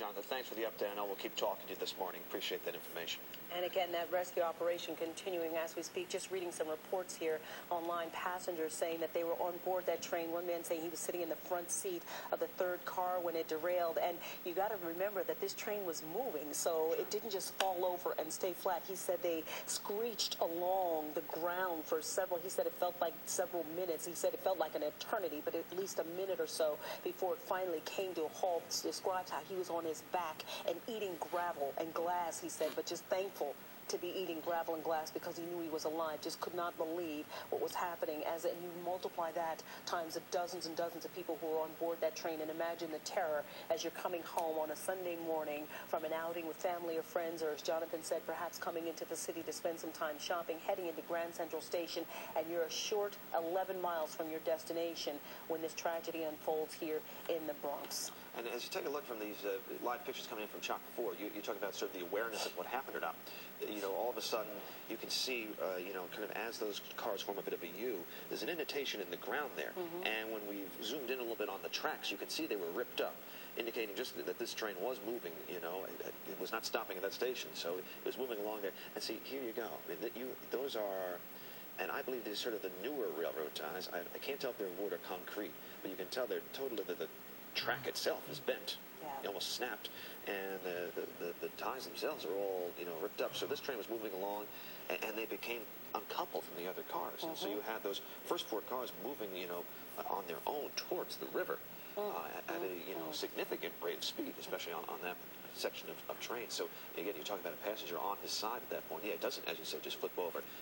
Jonathan. Thanks for the update. I know we'll keep talking to you this morning. Appreciate that information. And again, that rescue operation continuing as we speak. Just reading some reports here online, passengers saying that they were on board that train. One man saying he was sitting in the front seat of the third car when it derailed. And you got to remember that this train was moving, so it didn't just fall over and stay flat. He said they screeched along the ground for several, he said it felt like several minutes. He said it felt like an eternity, but at least a minute or so before it finally came to a halt. Describes how he was on his back and eating gravel and glass, he said, but just thankful to be eating gravel and glass because he knew he was alive. Just could not believe what was happening. And you multiply that times the dozens and dozens of people who were on board that train, and imagine the terror as you're coming home on a Sunday morning from an outing with family or friends, or as Jonathan said, perhaps coming into the city to spend some time shopping, heading into Grand Central Station, and you're a short 11 miles from your destination when this tragedy unfolds here in the Bronx. And as you take a look from these live pictures coming in from Chop 4, you're talking about sort of the awareness of what happened or not. You know, all of a sudden, you can see, you know, kind of as those cars form a bit of a U, there's an indentation in the ground there. And when we zoomed in a little bit on the tracks, you can see they were ripped up, indicating just that this train was moving, you know. It was not stopping at that station, so it was moving along there. And see, here you go. I mean, those are... And I believe these are sort of the newer railroad ties. I can't tell if they're wood or concrete, but you can tell they're totally... The track itself is bent. It almost snapped, and the ties themselves are all, you know, ripped up. So this train was moving along, and they became uncoupled from the other cars. And so you had those first four cars moving, you know, on their own towards the river at a, you know, significant rate of speed, especially on that section of train. So again, you're talking about a passenger on his side at that point. Yeah, it doesn't, as you said, just flip over.